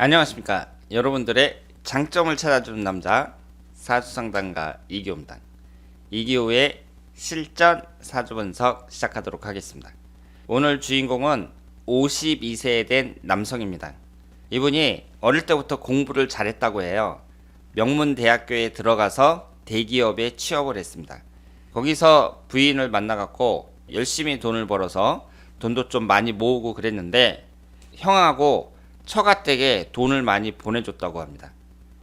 안녕하십니까. 여러분들의 장점을 찾아주는 남자 사주상담가 이기호입니다. 이기호의 실전 사주분석 시작하도록 하겠습니다. 오늘 주인공은 52세에 된 남성입니다. 이분이 어릴 때부터 공부를 잘했다고 해요. 명문대학교에 들어가서 대기업에 취업을 했습니다. 거기서 부인을 만나갖고 열심히 돈을 벌어서 돈도 좀 많이 모으고 그랬는데 형하고 처가댁에 돈을 많이 보내줬다고 합니다.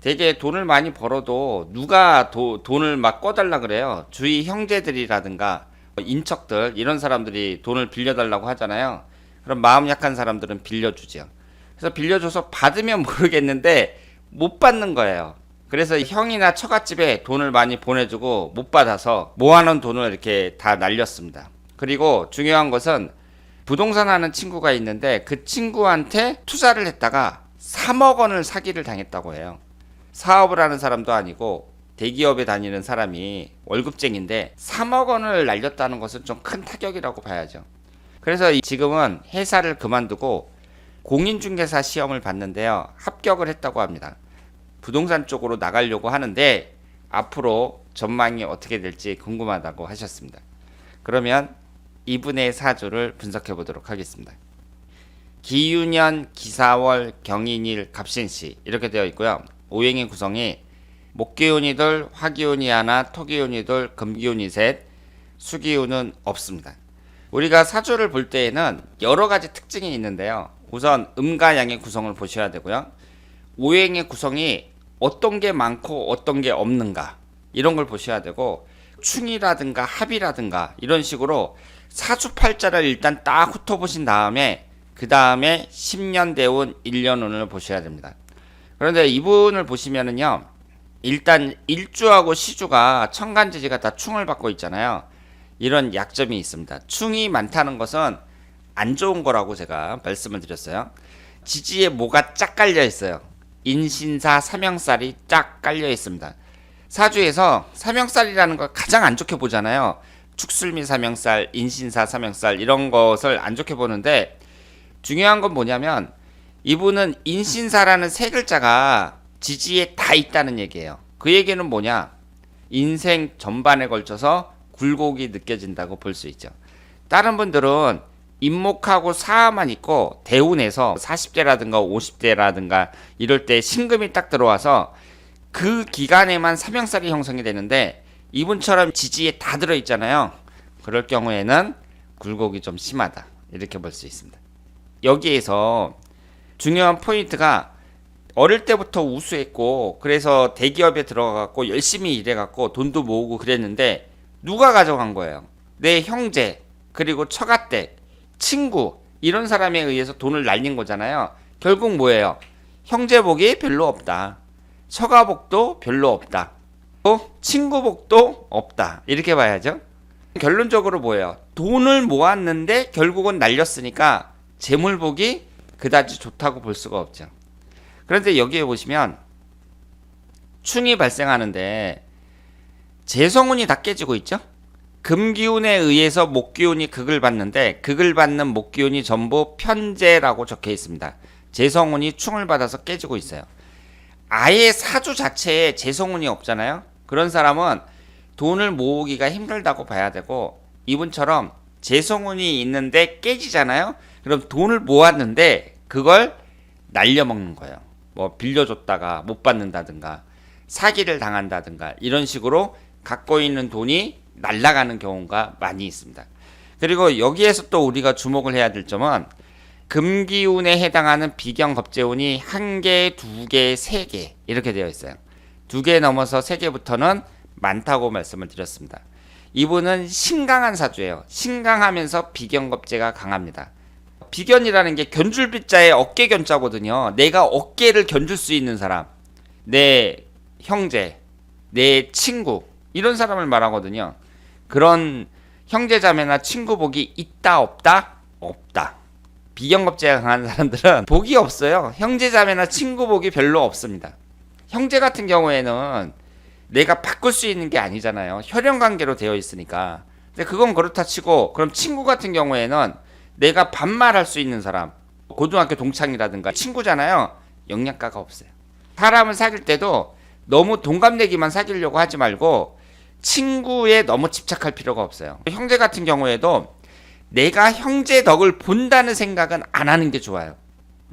되게 돈을 많이 벌어도 누가 돈을 막 꺼달라 그래요. 주위 형제들이라든가 인척들 이런 사람들이 돈을 빌려달라고 하잖아요. 그럼 마음 약한 사람들은 빌려주죠. 그래서 빌려줘서 받으면 모르겠는데 못 받는 거예요. 그래서 형이나 처갓집에 돈을 많이 보내주고 못 받아서 모아놓은 돈을 이렇게 다 날렸습니다. 그리고 중요한 것은 부동산 하는 친구가 있는데 그 친구한테 투자를 했다가 3억 원을 사기를 당했다고 해요. 사업을 하는 사람도 아니고 대기업에 다니는 사람이 월급쟁인데 3억 원을 날렸다는 것은 좀 큰 타격이라고 봐야죠. 그래서 지금은 회사를 그만두고 공인중개사 시험을 봤는데요. 합격을 했다고 합니다. 부동산 쪽으로 나가려고 하는데 앞으로 전망이 어떻게 될지 궁금하다고 하셨습니다. 그러면 이분의 사주를 분석해 보도록 하겠습니다. 기유년, 기사월, 경인일, 갑신시 이렇게 되어 있고요. 오행의 구성이 목기운이 둘, 화기운이 하나, 토기운이 둘, 금기운이 셋, 수기운은 없습니다. 우리가 사주를 볼 때에는 여러 가지 특징이 있는데요. 우선 음과 양의 구성을 보셔야 되고요. 오행의 구성이 어떤 게 많고 어떤 게 없는가 이런 걸 보셔야 되고 충이라든가 합이라든가 이런 식으로 사주팔자를 일단 딱 훑어보신 다음에 그 다음에 10년 대운 1년 운을 보셔야 됩니다. 그런데 이분을 보시면은요, 일단 일주하고 시주가 천간지지가 다 충을 받고 있잖아요. 이런 약점이 있습니다. 충이 많다는 것은 안 좋은 거라고 제가 말씀을 드렸어요. 지지에 뭐가 쫙 깔려 있어요. 인신사 삼형살이 쫙 깔려 있습니다. 사주에서 삼형살이라는 걸 가장 안 좋게 보잖아요. 축술미 삼형살, 인신사 삼형살 이런 것을 안 좋게 보는데 중요한 건 뭐냐면 이분은 인신사라는 세 글자가 지지에 다 있다는 얘기예요. 그 얘기는 뭐냐? 인생 전반에 걸쳐서 굴곡이 느껴진다고 볼 수 있죠. 다른 분들은 인목하고 사화만 있고 대운에서 40대라든가 50대라든가 이럴 때 신금이 딱 들어와서 그 기간에만 삼형살이 형성이 되는데 이분처럼 지지에 다 들어있잖아요. 그럴 경우에는 굴곡이 좀 심하다 이렇게 볼 수 있습니다. 여기에서 중요한 포인트가 어릴 때부터 우수했고 그래서 대기업에 들어가갖고 열심히 일해갖고 돈도 모으고 그랬는데 누가 가져간 거예요? 내 형제 그리고 처가댁 친구 이런 사람에 의해서 돈을 날린 거잖아요. 결국 뭐예요? 형제복이 별로 없다. 처가복도 별로 없다. 친구복도 없다. 이렇게 봐야죠. 결론적으로 뭐예요? 돈을 모았는데 결국은 날렸으니까 재물복이 그다지 좋다고 볼 수가 없죠. 그런데 여기에 보시면 충이 발생하는데 재성운이 다 깨지고 있죠. 금기운에 의해서 목기운이 극을 받는데 극을 받는 목기운이 전부 편재라고 적혀 있습니다. 재성운이 충을 받아서 깨지고 있어요. 아예 사주 자체에 재성운이 없잖아요. 그런 사람은 돈을 모으기가 힘들다고 봐야 되고 이분처럼 재성운이 있는데 깨지잖아요. 그럼 돈을 모았는데 그걸 날려먹는 거예요. 뭐 빌려줬다가 못 받는다든가 사기를 당한다든가 이런 식으로 갖고 있는 돈이 날아가는 경우가 많이 있습니다. 그리고 여기에서 또 우리가 주목을 해야 될 점은 금기운에 해당하는 비경겁재운이 1개, 2개, 3개 이렇게 되어 있어요. 2개 넘어서 3개부터는 많다고 말씀을 드렸습니다. 이분은 신강한 사주예요. 신강하면서 비경겁재가 강합니다. 비견이라는 게 견줄비자의 어깨 견자거든요. 내가 어깨를 견줄 수 있는 사람, 내 형제, 내 친구 이런 사람을 말하거든요. 그런 형제자매나 친구복이 있다 없다? 없다. 비경겁재가 강한 사람들은 복이 없어요. 형제자매나 친구복이 별로 없습니다. 형제 같은 경우에는 내가 바꿀 수 있는 게 아니잖아요. 혈연관계로 되어 있으니까. 근데 그건 그렇다 치고 그럼 친구 같은 경우에는 내가 반말할 수 있는 사람 고등학교 동창이라든가 친구잖아요. 영양가가 없어요. 사람을 사귈 때도 너무 동갑내기만 사귀려고 하지 말고 친구에 너무 집착할 필요가 없어요. 형제 같은 경우에도 내가 형제 덕을 본다는 생각은 안 하는 게 좋아요.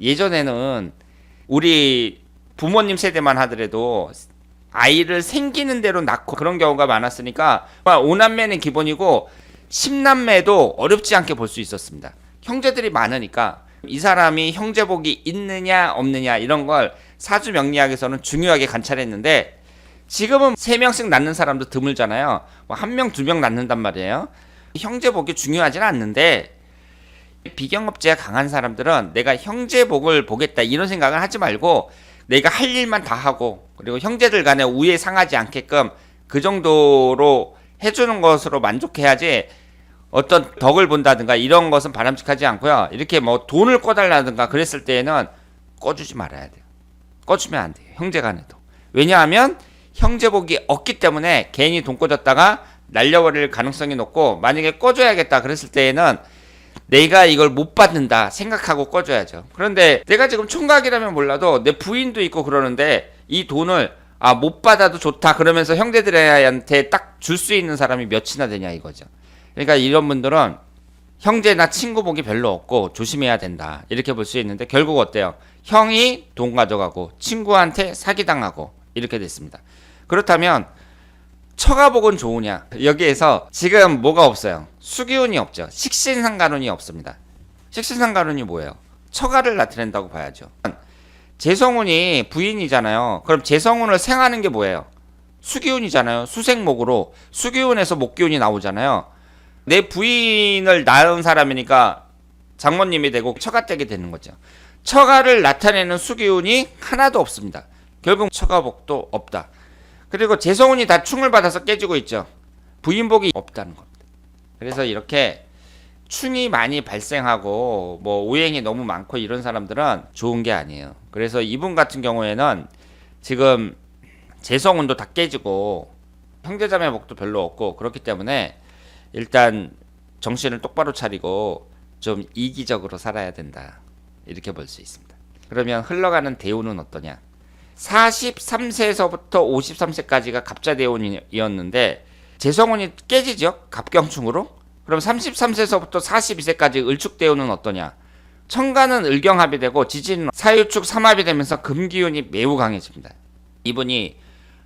예전에는 우리 부모님 세대만 하더라도 아이를 생기는 대로 낳고 그런 경우가 많았으니까 5남매는 기본이고 10남매도 어렵지 않게 볼 수 있었습니다. 형제들이 많으니까 이 사람이 형제복이 있느냐 없느냐 이런 걸 사주 명리학에서는 중요하게 관찰했는데 지금은 3명씩 낳는 사람도 드물잖아요. 1명, 2명 낳는단 말이에요. 형제복이 중요하진 않는데 비경업제가 강한 사람들은 내가 형제복을 보겠다 이런 생각을 하지 말고 내가 할 일만 다 하고 그리고 형제들 간에 우애 상하지 않게끔 그 정도로 해주는 것으로 만족해야지 어떤 덕을 본다든가 이런 것은 바람직하지 않고요. 이렇게 뭐 돈을 꺼달라든가 그랬을 때에는 꺼주지 말아야 돼요. 꺼주면 안 돼요. 형제 간에도. 왜냐하면 형제복이 없기 때문에 괜히 돈 꺼줬다가 날려버릴 가능성이 높고 만약에 꺼줘야겠다 그랬을 때에는 내가 이걸 못 받는다 생각하고 꺼줘야죠. 그런데 내가 지금 총각이라면 몰라도 내 부인도 있고 그러는데 이 돈을 못 받아도 좋다 그러면서 형제들한테 딱 줄 수 있는 사람이 몇이나 되냐 이거죠. 그러니까 이런 분들은 형제나 친구 복이 별로 없고 조심해야 된다 이렇게 볼 수 있는데 결국 어때요? 형이 돈 가져가고 친구한테 사기당하고 이렇게 됐습니다. 그렇다면 처가복은 좋으냐? 여기에서 지금 뭐가 없어요? 수기운이 없죠. 식신상간운이 없습니다. 식신상간운이 뭐예요? 처가를 나타낸다고 봐야죠. 재성운이 부인이잖아요. 그럼 재성운을 생하는 게 뭐예요? 수기운이잖아요. 수생목으로 수기운에서 목기운이 나오잖아요. 내 부인을 낳은 사람이니까 장모님이 되고 처가댁이 되는 거죠. 처가를 나타내는 수기운이 하나도 없습니다. 결국 처가복도 없다. 그리고 재성운이 다 충을 받아서 깨지고 있죠. 부인복이 없다는 겁니다. 그래서 이렇게 충이 많이 발생하고 뭐 오행이 너무 많고 이런 사람들은 좋은 게 아니에요. 그래서 이분 같은 경우에는 지금 재성운도 다 깨지고 형제자매 복도 별로 없고 그렇기 때문에 일단 정신을 똑바로 차리고 좀 이기적으로 살아야 된다. 이렇게 볼 수 있습니다. 그러면 흘러가는 대운은 어떠냐? 43세에서부터 53세까지가 갑자대운이었는데 재성운이 깨지죠? 갑경충으로. 그럼 33세에서부터 42세까지 을축대운은 어떠냐? 천간은 을경합이 되고 지지는 사유축 삼합이 되면서 금기운이 매우 강해집니다. 이분이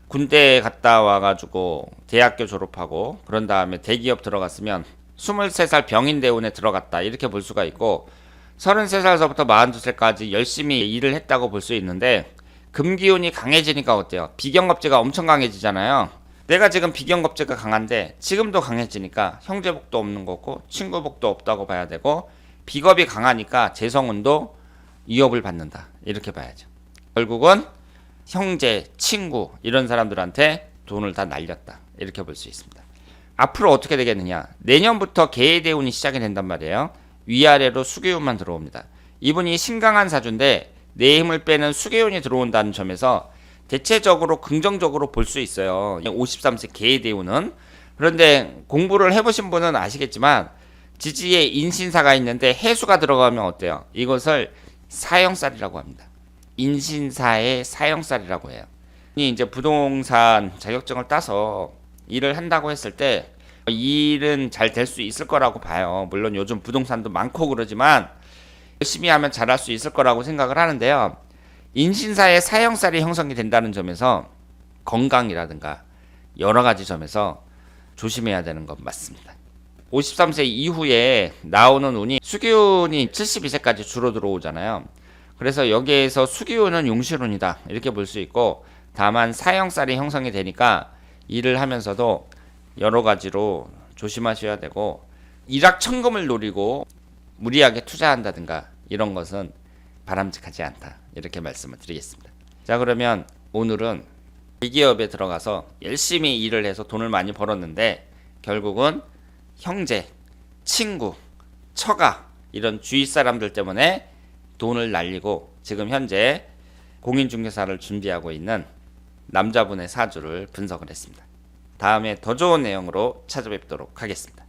군대 갔다 와가지고 대학교 졸업하고 그런 다음에 대기업 들어갔으면 23살 병인대운에 들어갔다 이렇게 볼 수가 있고 33살서부터 42살까지 열심히 일을 했다고 볼 수 있는데 금기운이 강해지니까 어때요? 비경겁제가 엄청 강해지잖아요. 내가 지금 비경겁제가 강한데 지금도 강해지니까 형제복도 없는 거고 친구복도 없다고 봐야 되고 비겁이 강하니까 재성운도 위협을 받는다 이렇게 봐야죠. 결국은 형제, 친구 이런 사람들한테 돈을 다 날렸다 이렇게 볼 수 있습니다. 앞으로 어떻게 되겠느냐? 내년부터 개해대운이 시작이 된단 말이에요. 위아래로 수기운만 들어옵니다. 이분이 신강한 사주인데 내 힘을 빼는 수기운이 들어온다는 점에서 대체적으로 긍정적으로 볼 수 있어요. 53세 개해대운은. 그런데 공부를 해보신 분은 아시겠지만 지지에 인신사가 있는데 해수가 들어가면 어때요? 이것을 사형살이라고 합니다. 인신사의 사형살이라고 해요. 이제 부동산 자격증을 따서 일을 한다고 했을 때 일은 잘 될 수 있을 거라고 봐요. 물론 요즘 부동산도 많고 그러지만 열심히 하면 잘할 수 있을 거라고 생각을 하는데요. 인신사의 사형살이 형성이 된다는 점에서 건강이라든가 여러 가지 점에서 조심해야 되는 건 맞습니다. 53세 이후에 나오는 운이 수기운이 72세까지 주로 들어오잖아요. 그래서 여기에서 수기운은 용실운이다 이렇게 볼 수 있고 다만 사형살이 형성이 되니까 일을 하면서도 여러 가지로 조심하셔야 되고 일확천금을 노리고 무리하게 투자한다든가 이런 것은 바람직하지 않다 이렇게 말씀을 드리겠습니다. 자, 그러면 오늘은 대기업에 들어가서 열심히 일을 해서 돈을 많이 벌었는데 결국은 형제, 친구, 처가 이런 주위 사람들 때문에 돈을 날리고 지금 현재 공인중개사를 준비하고 있는 남자분의 사주를 분석을 했습니다. 다음에 더 좋은 내용으로 찾아뵙도록 하겠습니다.